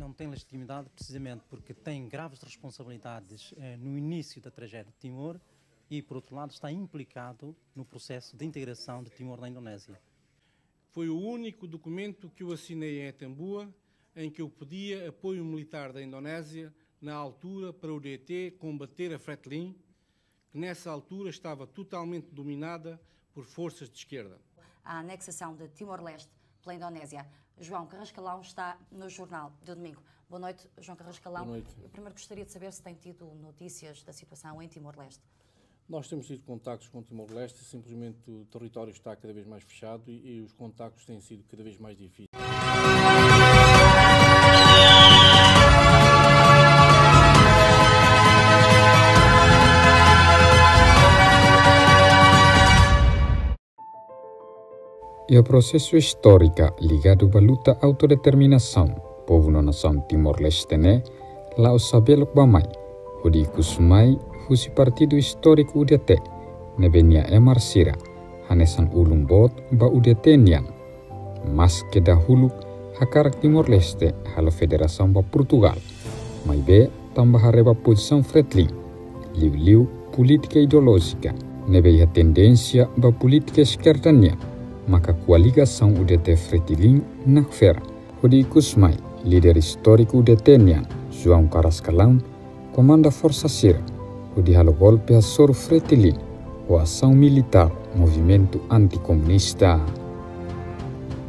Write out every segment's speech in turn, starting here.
não tem legitimidade precisamente porque tem graves responsabilidades no início da tragédia de Timor e, por outro lado, está implicado no processo de integração de Timor na Indonésia. Foi o único documento que eu assinei em Itambua em que eu pedia apoio militar da Indonésia na altura para o DT combater a Fretilin, que nessa altura estava totalmente dominada por forças de esquerda. A anexação de Timor-Leste pela Indonésia. João Carrascalão está no Jornal de Domingo. Boa noite, João Carrascalão. Boa noite. Eu primeiro gostaria de saber se tem tido notícias da situação em Timor-Leste. Nós temos tido contactos com Timor-Leste, simplesmente o território está cada vez mais fechado e os contactos têm sido cada vez mais difíceis. E o processo histórico ligado à luta à autodeterminação, povo na nação Timor-Leste, lá o sabelok bamai, o de kusumai, fusi partido histórico UDT, nebenia emarsira, hanesan ulumbot ba UDT nian. Mas que dahulu hakarak Timor-Leste halo federação ba Portugal, mai be tambah hareba posição Fretilin, liu política ideológica, nebeia tendência ba política esquerdania. Maka coligação UDT Fretilin nakfera. Hodi Kusmai, líder histórico UDT nian, João Carrascalão, comanda Força Sira, hodi halo golpe a Soro Fretilin, o ação militar, movimento anticomunista.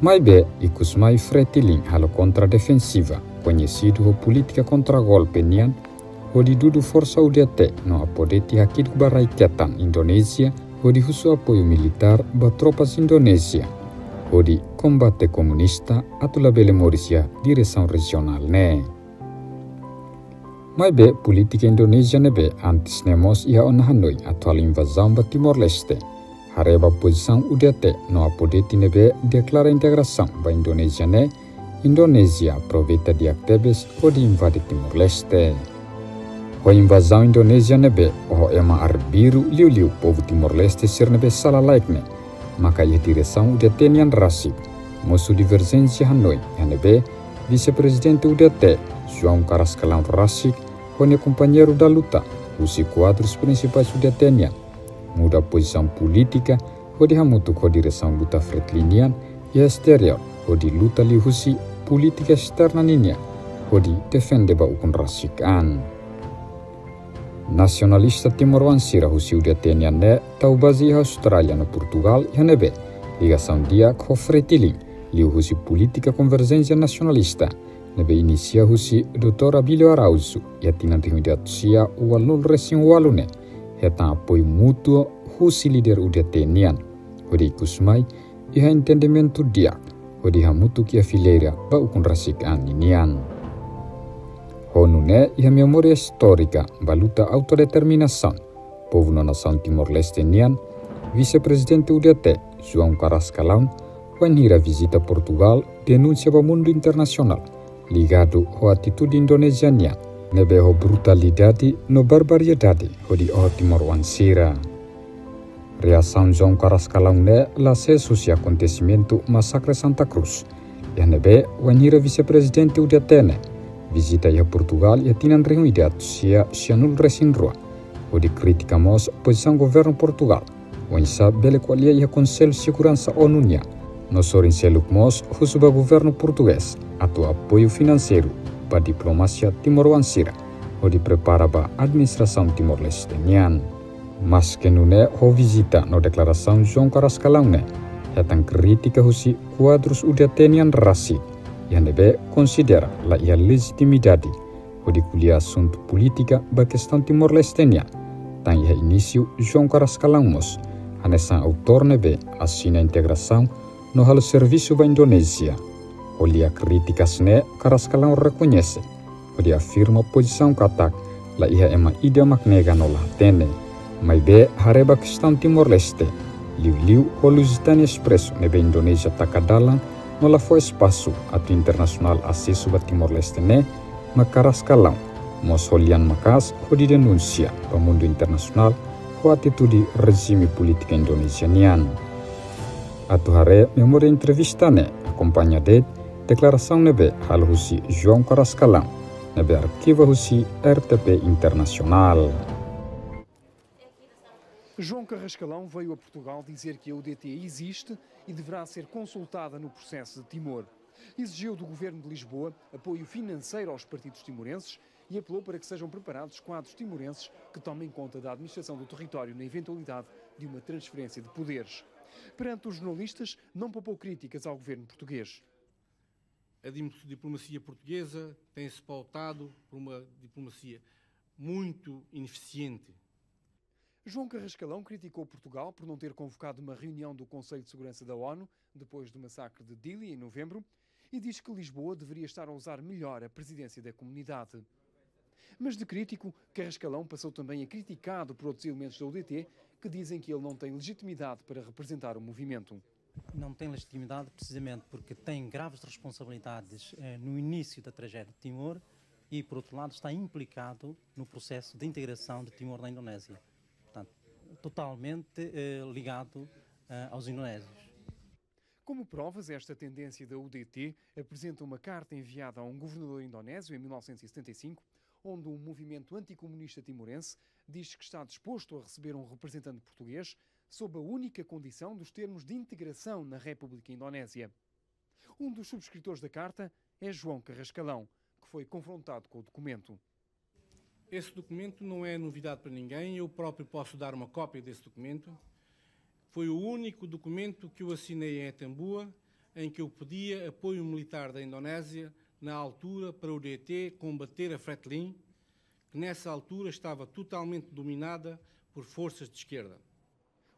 Maibe e Kusmai Fretilin halo contra-defensiva, conhecido como política contra-golpe nian, hodi dudu Força UDT no apodeti hakid baraiketan Indonésia, hodi husu apoio militar ba tropas Indonésia, hodi combate comunista atau labele Maurisia direção regional ne. Maibe politika Indonésia nebe antes nemos ia on Hanoi atau invasão ba Timor-Leste. Hareba posição UDT no apodeti nebe deklara integração ba Indonésia ne, Indonésia aproveita de actebes hodi invade Timor-Leste. O invasão Indonésia nebe o ema arbiru liu povo Timor-Leste ser nebe salah laikne, maka ia direção UDT nian rasik, musuh divergência Hanoi, yang nebe vice-presidente UDT João Carrascalão rasik, hone companheiro da luta, os quadros principais UDT nian, muda posição política, hodi hamutuk ho direção luta Fretilinian, e exterior, hodi luta lihusi política externa ninia, hodi defende ba ukun rasikan. Nacionalista Timor-Wansira husi UDT nian ne tau bazi Austrália no Portugal e nebe ligação dia com Fretilin liu husi política convergência nacionalista nebe inicia husi Dr. Abilio Arauzo e tinan tia o alun resin walune hetan apoio mútuo husi líder UDT nian hodi kusmai e entendimento dia hodi hamutu kia fileira ba ukun rasik nian. Honune e a memória histórica ba luta autodeterminação, povo na nação Timor-Leste nian, vice-presidente UDT João Carrascalão, wanhira visita Portugal, denúncia ba mundo internacional, ligado à atitude indonesiana, nebe ho brutalidade no barbaridade hodi o Timor-Wansira. Reação João Carrascalão ne la sesusi acontecimento massacre Santa Cruz, e nebe wanhira vice-presidente UDT ne, visita ia Portugal e tinan reuni de atusia sianul resinroa, onde criticamos posição governo Portugal, onde bele qualia ia Conselho Segurança ONU-nia, no sorin selukmos husuba governo português, atu apoio financeiro para diplomacia Timor-Wansira, onde prepara ba administração Timor-Leste nian. Mas que nune ho visita no declaração João Carrascalão ne, hetan crítica husi quadros UDT nian rasi, yang nebe considera la ia legitimidade o de kuliah assunto política ba questão Timor-Leste nian, tan ia início João Carrascalão mos, anesan autor nebe assina integração no halo serviço ba Indonésia. Olia críticas ne Carrascalão reconhece, o de afirma posição katak la ia ema ide maknega no la tene, mai be hareba questão Timor-Leste, liu o Lusitania Expresso nebe Indonésia takadalang no la foi espaço atu internacional acesso ba Timor-Leste ne, ma Carrascalão, mos holian makas ho di denúncia pa mundo internacional ho atitude regime política indonesianian. Atu hare memória entrevista ne, acompanha de Declaração nebe hal husi João Carrascalão, nebe arquiva husi RTP Internacional. João Carrascalão veio a Portugal dizer que a UDT existe e deverá ser consultada no processo de Timor. Exigiu do governo de Lisboa apoio financeiro aos partidos timorenses e apelou para que sejam preparados quadros timorenses que tomem conta da administração do território na eventualidade de uma transferência de poderes. Perante os jornalistas, não poupou críticas ao governo português. A diplomacia portuguesa tem-se pautado por uma diplomacia muito ineficiente. João Carrascalão criticou Portugal por não ter convocado uma reunião do Conselho de Segurança da ONU depois do massacre de Dili, em novembro, e diz que Lisboa deveria estar a usar melhor a presidência da comunidade. Mas de crítico, Carrascalão passou também a criticado por outros elementos da UDT que dizem que ele não tem legitimidade para representar o movimento. Não tem legitimidade precisamente porque tem graves responsabilidades no início da tragédia de Timor e, por outro lado, está implicado no processo de integração de Timor na Indonésia. Portanto, totalmente ligado aos indonésios. Como provas, esta tendência da UDT apresenta uma carta enviada a um governador indonésio em 1975, onde um movimento anticomunista timorense diz que está disposto a receber um representante português sob a única condição dos termos de integração na República Indonésia. Um dos subscritores da carta é João Carrascalão, que foi confrontado com o documento. Esse documento não é novidade para ninguém, eu próprio posso dar uma cópia desse documento. Foi o único documento que eu assinei em Etambua, em que eu pedia apoio militar da Indonésia, na altura, para o DT combater a Fretilin, que nessa altura estava totalmente dominada por forças de esquerda.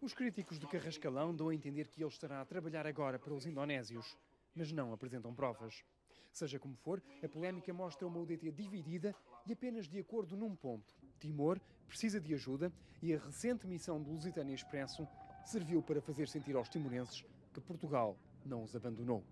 Os críticos de Carrascalão dão a entender que ele estará a trabalhar agora para os indonésios, mas não apresentam provas. Seja como for, a polémica mostra uma UDT dividida e apenas de acordo num ponto. Timor precisa de ajuda e a recente missão do Lusitânia Expresso serviu para fazer sentir aos timorenses que Portugal não os abandonou.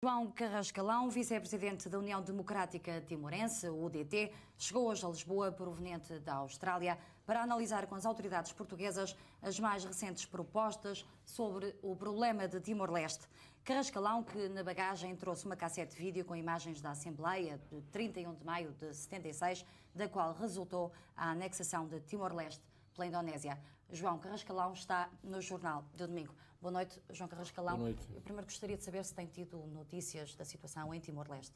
João Carrascalão, vice-presidente da União Democrática Timorense, o UDT, chegou hoje a Lisboa proveniente da Austrália para analisar com as autoridades portuguesas as mais recentes propostas sobre o problema de Timor-Leste. Carrascalão, que na bagagem trouxe uma cassete vídeo com imagens da Assembleia de 31 de maio de 76, da qual resultou a anexação de Timor-Leste pela Indonésia. João Carrascalão está no Jornal de Domingo. Boa noite, João Carrascalão. Boa noite. Eu primeiro gostaria de saber se tem tido notícias da situação em Timor-Leste.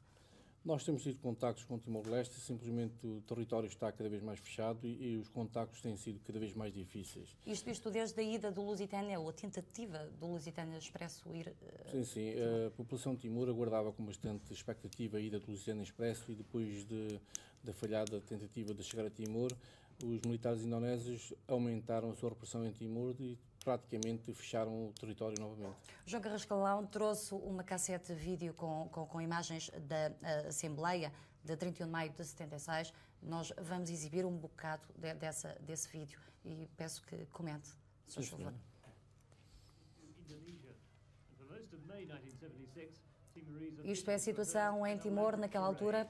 Nós temos tido contactos com Timor-Leste, simplesmente o território está cada vez mais fechado e os contactos têm sido cada vez mais difíceis. Isto desde a ida do Lusitânia, ou a tentativa do Lusitânia Expresso ir... Sim. A população de Timor aguardava com bastante expectativa a ida do Lusitânia Expresso e depois da falhada tentativa de chegar a Timor, os militares indonésios aumentaram a sua repressão em Timor e praticamente fecharam o território novamente. João Carrascalão trouxe uma cassete vídeo com imagens da Assembleia de 31 de maio de 76. Nós vamos exibir um bocado desse vídeo e peço que comente, se faz favor. Isto é a situação em Timor naquela altura?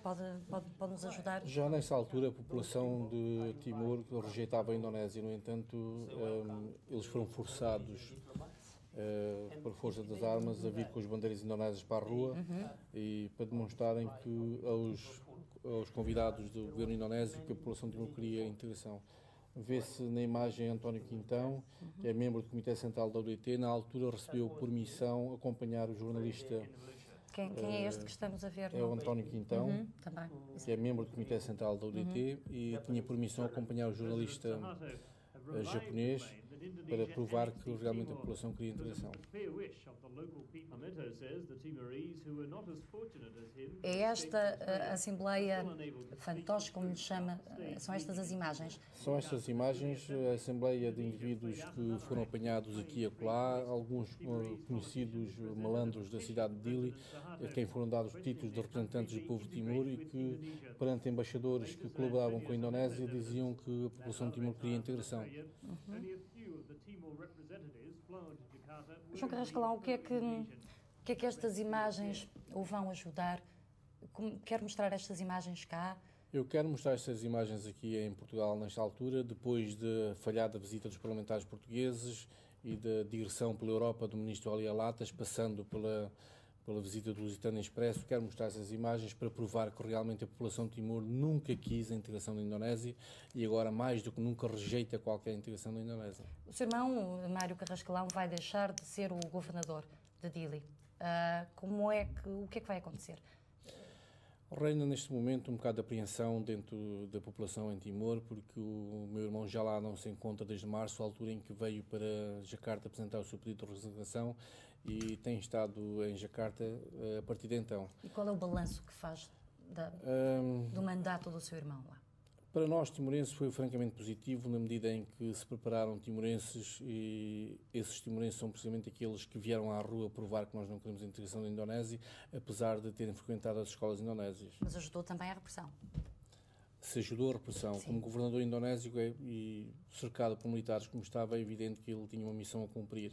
Pode-nos ajudar? Já nessa altura a população de Timor rejeitava a Indonésia, no entanto eles foram forçados por força das armas a vir com as bandeiras indonésias para a rua e para demonstrarem que aos convidados do governo indonésio que a população de Timor queria a integração. Vê-se na imagem António Quintão, que é membro do Comitê Central da UDT, na altura recebeu por missão acompanhar o jornalista. Quem é este que estamos a ver? É o António Quintão, também. Que é membro do Comitê Central da UDT e tinha por missão acompanhar o jornalista japonês para provar que realmente a população queria integração. É esta Assembleia fantoche, como lhe chama, são estas as imagens? São estas imagens, a Assembleia de indivíduos que foram apanhados aqui e acolá, alguns conhecidos malandros da cidade de Dili, a quem foram dados títulos de representantes do povo de Timor e que, perante embaixadores que colaboravam com a Indonésia, diziam que a população de Timor queria integração. João Carrascalão, o que é que estas imagens o vão ajudar? Quer mostrar estas imagens cá? Eu quero mostrar estas imagens aqui em Portugal nesta altura, depois da falhada visita dos parlamentares portugueses e da digressão pela Europa do ministro Olia Latas, passando pela visita do Lusitano Expresso, quero mostrar essas imagens para provar que realmente a população de Timor nunca quis a integração da Indonésia e agora mais do que nunca rejeita qualquer integração da Indonésia. O seu irmão, Mário Carrascalão, vai deixar de ser o governador de Dili. O que é que vai acontecer? Reina neste momento um bocado de apreensão dentro da população em Timor, porque o meu irmão já lá não se encontra desde março, a altura em que veio para Jacarta apresentar o seu pedido de resignação, e tem estado em Jacarta a partir de então. E qual é o balanço que faz do mandato do seu irmão lá? Para nós, timorenses, foi francamente positivo, na medida em que se prepararam timorenses, e esses timorenses são precisamente aqueles que vieram à rua provar que nós não queremos a integração da Indonésia, apesar de terem frequentado as escolas indonésias. Mas ajudou também a repressão. Se ajudou a repressão. Sim. Como governador indonésio e cercado por militares como estava, é evidente que ele tinha uma missão a cumprir.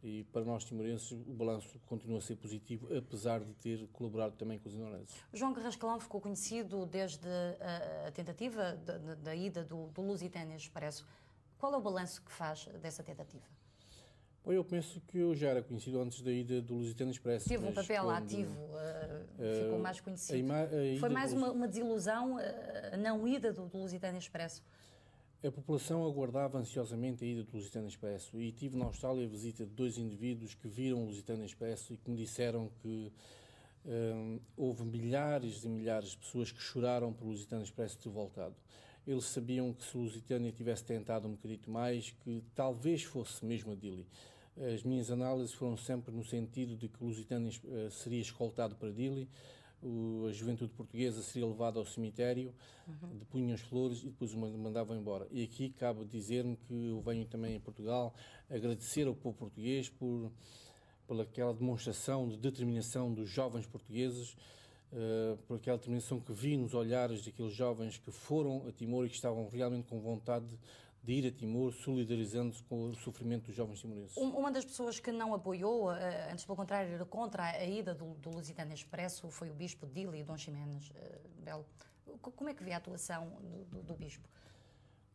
E para nós timorenses o balanço continua a ser positivo, apesar de ter colaborado também com os indonésios. João Carrascalão ficou conhecido desde a tentativa da ida do Lusitano Expresso. Qual é o balanço que faz dessa tentativa? Bom, eu penso que eu já era conhecido antes da ida do Lusitano Expresso. Teve um papel ativo, ficou mais conhecido. Foi mais uma desilusão a não ida do Lusitano Expresso? A população aguardava ansiosamente a ida do Lusitano Expresso e tive na Austrália a visita de 2 indivíduos que viram o Lusitano Expresso e que me disseram que houve milhares e milhares de pessoas que choraram por o Lusitano Expresso ter voltado. Eles sabiam que se o Lusitânia tivesse tentado um bocadinho mais, que talvez fosse mesmo a Dili. As minhas análises foram sempre no sentido de que o Lusitânia seria escoltado para Dili, a juventude portuguesa seria levada ao cemitério, depunham as flores e depois os mandavam embora. E aqui cabe dizer-me que eu venho também a Portugal agradecer ao povo português por aquela demonstração de determinação dos jovens portugueses, por aquela determinação que vi nos olhares daqueles jovens que foram a Timor e que estavam realmente com vontade de ir a Timor, solidarizando-se com o sofrimento dos jovens timorenses. Uma das pessoas que não apoiou, antes pelo contrário, era contra a ida do Lusitano Expresso, foi o bispo de Dili, Dom Ximenes Belo. Como é que vê a atuação do bispo?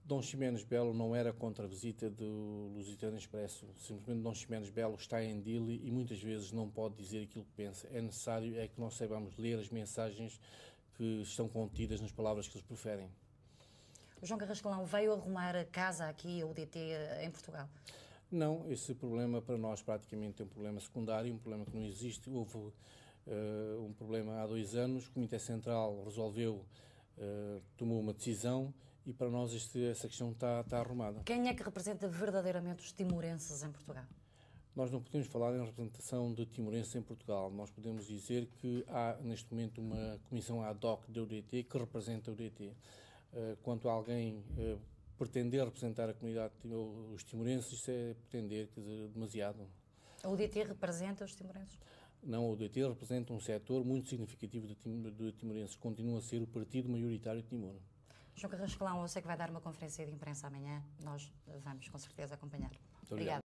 Dom Ximenes Belo não era contra a visita do Lusitano Expresso. Simplesmente Dom Ximenes Belo está em Dili e muitas vezes não pode dizer aquilo que pensa. É necessário que nós saibamos ler as mensagens que estão contidas nas palavras que eles proferem. O João Carrascalão veio arrumar a casa aqui, a UDT, em Portugal? Não, esse problema para nós praticamente é um problema secundário, um problema que não existe. Houve um problema há 2 anos, o Comitê Central resolveu, tomou uma decisão e para nós essa questão está arrumada. Quem é que representa verdadeiramente os timorenses em Portugal? Nós não podemos falar em representação de timorenses em Portugal. Nós podemos dizer que há neste momento uma comissão ad hoc da UDT que representa a UDT. Quanto a alguém pretender representar a comunidade, os timorenses, isso é pretender demasiado. A UDT representa os timorenses? Não, a UDT representa um setor muito significativo de timorenses. Continua a ser o partido maioritário de Timor. João Carrascalão, eu sei que vai dar uma conferência de imprensa amanhã. Nós vamos, com certeza, acompanhar. Muito obrigado.